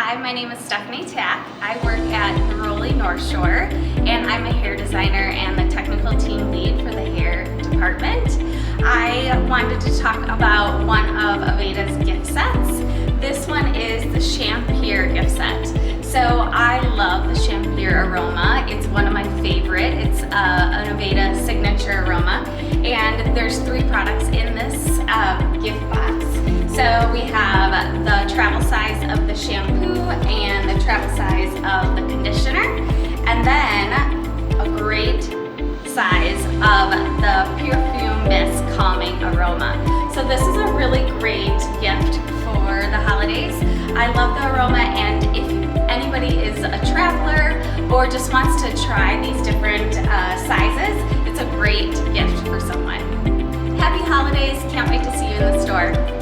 Hi, my name is Stephanie Tack. I work at Thoroughly North Shore, and I'm a hair designer and the technical team lead for the hair department. I wanted to talk about one of Aveda's gift sets. This one is the Shampure gift set. So I love the Shampure aroma. It's one of my favorite. It's an Aveda signature aroma, and there's 3 products in this gift box. So we have the travel size of the shampoo and the travel size of the conditioner, and then a great size of the Pure-Fume Mist calming aroma. So this is a really great gift for the holidays. I love the aroma, and if anybody is a traveler or just wants to try these different sizes, it's a great gift for someone. Happy holidays, can't wait to see you in the store.